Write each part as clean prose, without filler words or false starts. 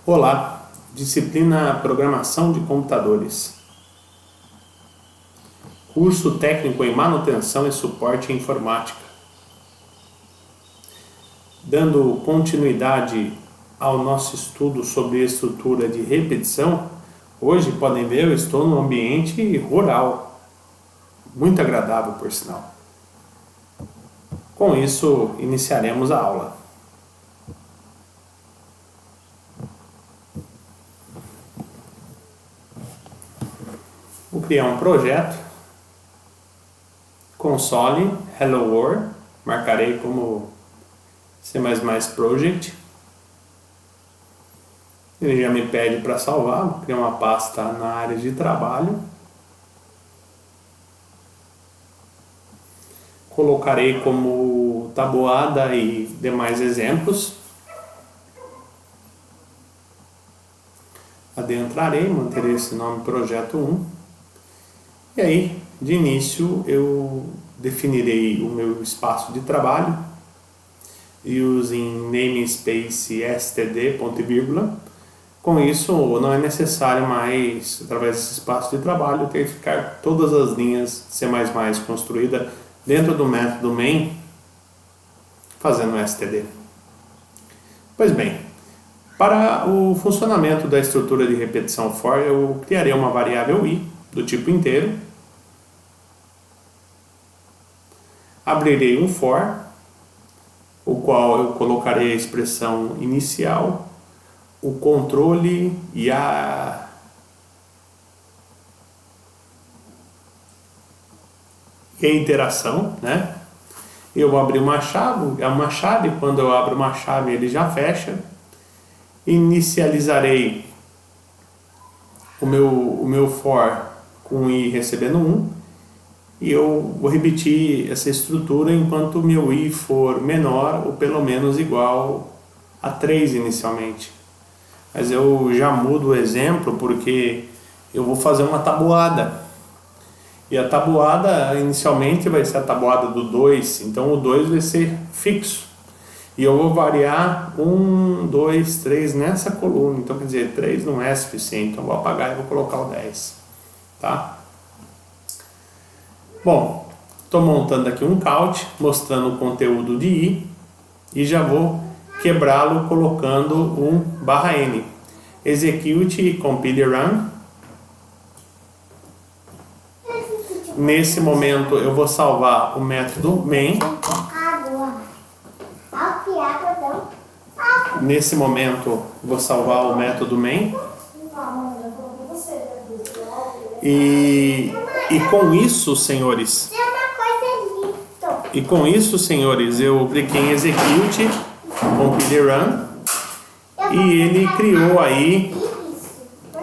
Olá, disciplina Programação de Computadores. Curso técnico em manutenção e suporte em informática. Dando continuidade ao nosso estudo sobre estrutura de repetição, hoje podem ver, eu estou num ambiente rural, muito agradável por sinal. Com isso, iniciaremos a aula. Vou criar um projeto, console, hello world, marcarei como C++ project. Ele já me pede para salvar, vou criar uma pasta na área de trabalho. Colocarei como tabuada e demais exemplos. Adentrarei, manterei esse nome projeto 1. E aí, de início, eu definirei o meu espaço de trabalho using namespace std, ponto e vírgula. Com isso, não é necessário mais, através desse espaço de trabalho, ter que ficar todas as linhas C++ construídas dentro do método main, fazendo std. Pois bem, para o funcionamento da estrutura de repetição for, eu criarei uma variável i do tipo inteiro, abrirei um for, o qual eu colocarei a expressão inicial, o controle e a interação, né? Eu vou abrir uma chave, quando eu abro uma chave ele já fecha. Inicializarei o meu for com i recebendo 1 e eu vou repetir essa estrutura enquanto o meu i for menor ou pelo menos igual a 3 inicialmente. Mas eu já mudo o exemplo porque eu vou fazer uma tabuada. E a tabuada inicialmente vai ser a tabuada do 2, então o 2 vai ser fixo. E eu vou variar 1, 2, 3 nessa coluna, então quer dizer, 3 não é suficiente, então eu vou apagar e vou colocar o 10. Tá? Bom, estou montando aqui um count, mostrando o conteúdo de i, e já vou quebrá-lo colocando um /n. Execute, compile run. Nesse momento eu vou salvar o método main. Nesse momento vou salvar o método main. E com isso, senhores, eu cliquei em execute, compile run, e ele criou aí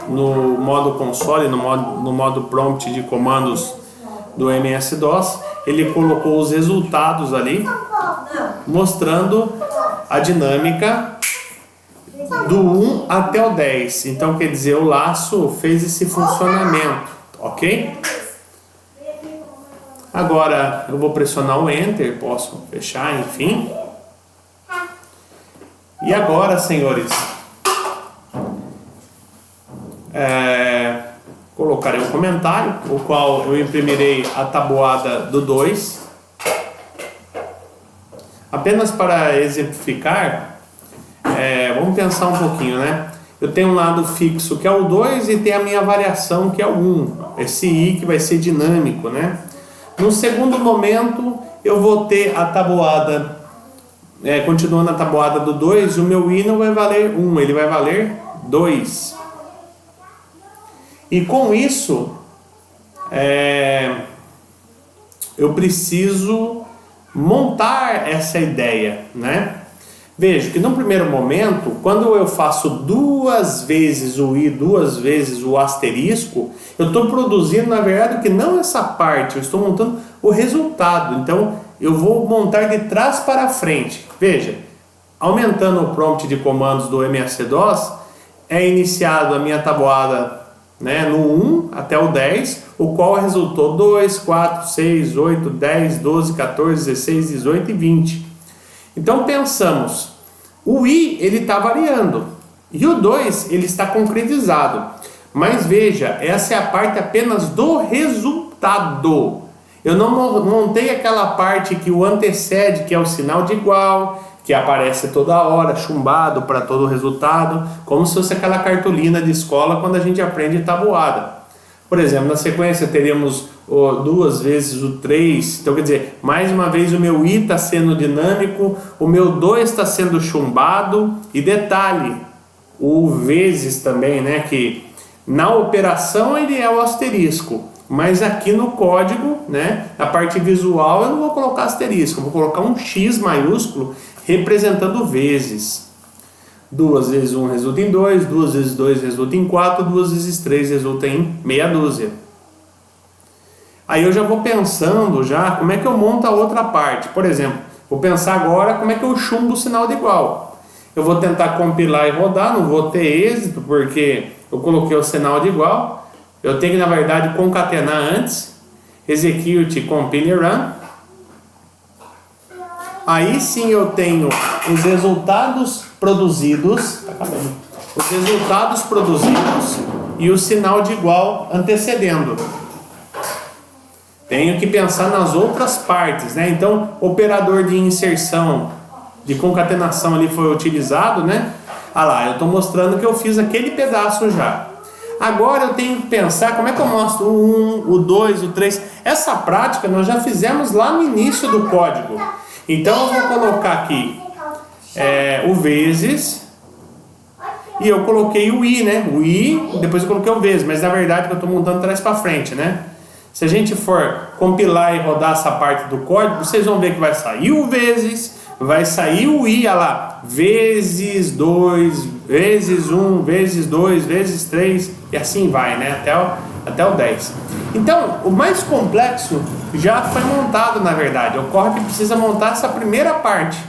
no modo console, no modo prompt de comandos do MS-DOS, ele colocou os resultados ali, mostrando a dinâmica do 1 até o 10. Então, quer dizer, o laço fez esse funcionamento, ok? Agora, eu vou pressionar o Enter, posso fechar, enfim. E agora, senhores, colocarei um comentário, o qual eu imprimirei a tabuada do 2. Apenas para exemplificar, vamos pensar um pouquinho, né? Eu tenho um lado fixo que é o 2 e tem a minha variação que é o 1. Esse i que vai ser dinâmico, né? No segundo momento, eu vou ter a tabuada, continuando a tabuada do 2, o meu i não vai valer 1, ele vai valer 2. E com isso, eu preciso montar essa ideia, né? Veja que no primeiro momento, quando eu faço duas vezes o i, duas vezes o asterisco, eu estou produzindo, na verdade, que não essa parte, eu estou montando o resultado. Então, eu vou montar de trás para frente. Veja, aumentando o prompt de comandos do MS-DOS, é iniciado a minha tabuada, né, no 1 até o 10, o qual resultou 2, 4, 6, 8, 10, 12, 14, 16, 18 e 20. Então pensamos, o i ele está variando, E o 2, ele está concretizado. Mas veja, essa é a parte apenas do resultado. Eu não montei aquela parte que o antecede, que é o sinal de igual, que aparece toda hora, chumbado para todo o resultado, como se fosse aquela cartolina de escola quando a gente aprende tabuada. Por exemplo, na sequência teríamos duas vezes o 3, então quer dizer, mais uma vez o meu i está sendo dinâmico, o meu 2 está sendo chumbado, e detalhe, o vezes também, né, que na operação ele é o asterisco, mas aqui no código, né, na parte visual eu não vou colocar asterisco, eu vou colocar um X maiúsculo representando vezes. 2 vezes 1 resulta em 2, 2 vezes 2 resulta em 4, 2 vezes 3 resulta em meia dúzia. Aí eu já vou pensando já como é que eu monto a outra parte. Por exemplo, vou pensar agora como é que eu chumbo o sinal de igual. Eu vou tentar compilar e rodar, não vou ter êxito porque eu coloquei o sinal de igual. Eu tenho que, na verdade, concatenar antes. Execute, compile e run. Aí sim eu tenho os resultados produzidos, os resultados produzidos e o sinal de igual antecedendo. Tenho que pensar nas outras partes, né? Então, o operador de inserção, de concatenação ali foi utilizado, né? Ah lá, eu estou mostrando que eu fiz aquele pedaço já. Agora eu tenho que pensar como é que eu mostro o 1, o 2, o 3. Essa prática nós já fizemos lá no início do código. Então eu vou colocar aqui o vezes e eu coloquei o i, né? O i, depois eu coloquei o vezes, mas na verdade eu estou montando trás para frente, né? Se a gente for compilar e rodar essa parte do código, vocês vão ver que vai sair o vezes, vai sair o i, olha lá, vezes 2, vezes 1, vezes 2, vezes 3, e assim vai, né? Até o 10. Então, o mais complexo já foi montado, na verdade. Ocorre que precisa montar essa primeira parte,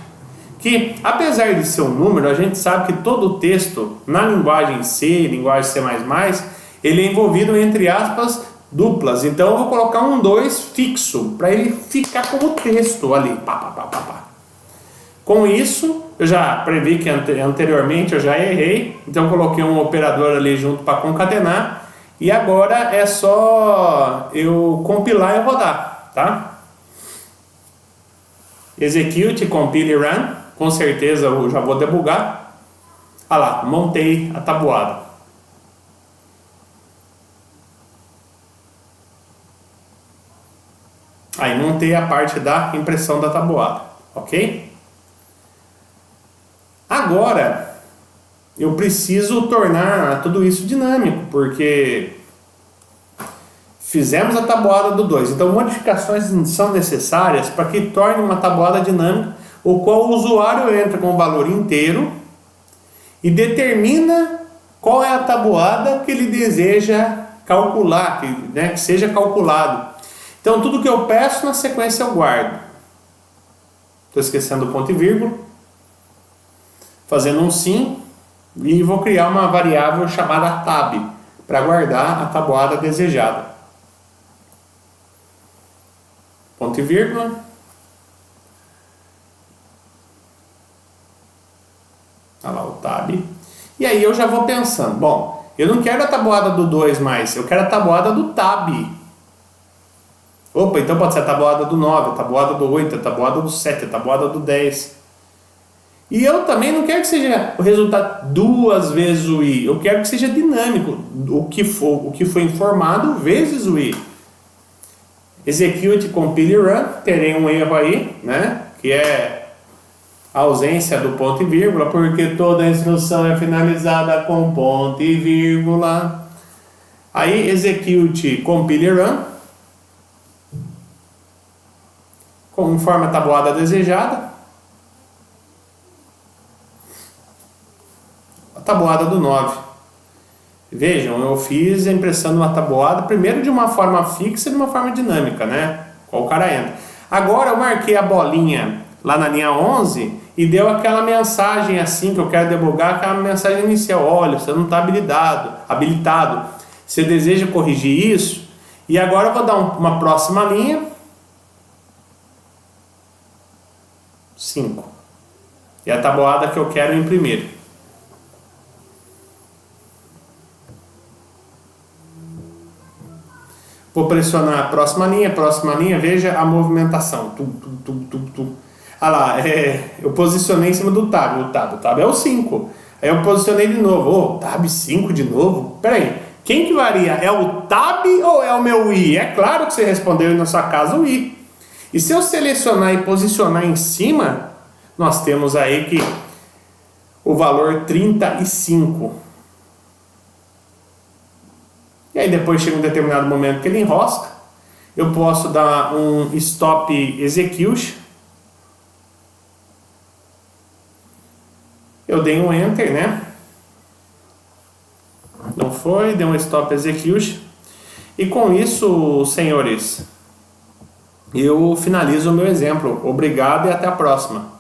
que apesar de ser um número, a gente sabe que todo o texto na linguagem C, linguagem C++, ele é envolvido entre aspas duplas. Então eu vou colocar um 2 fixo para ele ficar como texto ali. Pá, pá, pá, pá, pá. Com isso, eu já previ que anteriormente eu já errei, então eu coloquei um operador ali junto para concatenar. E agora é só eu compilar e rodar, tá? Execute, compile e run. Com certeza eu já vou debugar. Ah lá, montei a tabuada. Aí montei a parte da impressão da tabuada, ok? Agora eu preciso tornar tudo isso dinâmico, porque fizemos a tabuada do 2. Então modificações são necessárias para que torne uma tabuada dinâmica, o qual o usuário entra com o valor inteiro e determina qual é a tabuada que ele deseja calcular, que seja calculado. Então tudo que eu peço na sequência eu guardo. Estou esquecendo o ponto e vírgula. Fazendo um sim. E vou criar uma variável chamada tab para guardar a tabuada desejada. Ponto e vírgula. Olha lá o tab. E aí eu já vou pensando. Bom, eu não quero a tabuada do 2 mais. Eu quero a tabuada do tab. Opa, então pode ser a tabuada do 9, a tabuada do 8, a tabuada do 7, a tabuada do 10. E eu também não quero que seja o resultado duas vezes o i. Eu quero que seja dinâmico. O que foi informado vezes o i. Execute, compile e run. Terei um erro aí, né? Que é a ausência do ponto e vírgula, porque toda a instrução é finalizada com ponto e vírgula. Aí execute, compile e run. Conforme a tabuada desejada. A tabuada do 9. Vejam, eu fiz a impressão de uma tabuada, primeiro de uma forma fixa e de uma forma dinâmica, né? Qual o cara entra. Agora eu marquei a bolinha lá na linha 11 e deu aquela mensagem assim que eu quero debugar, aquela mensagem inicial. Olha, você não está habilitado. Você deseja corrigir isso? E agora eu vou dar uma próxima linha. 5. E a tabuada que eu quero imprimir. Vou pressionar a próxima linha, veja a movimentação. Ah lá, eu posicionei em cima do tab. O tab é o 5. Aí eu posicionei de novo. Tab 5 de novo? Peraí, quem que varia? É o tab ou é o meu i? É claro que você respondeu aí na sua casa o i. E se eu selecionar e posicionar em cima, nós temos aí que o valor 35. E aí depois chega um determinado momento que ele enrosca. Eu posso dar um stop execution. Eu dei um enter, né? Não foi, dei um stop execution. E com isso, senhores, eu finalizo o meu exemplo. Obrigado e até a próxima.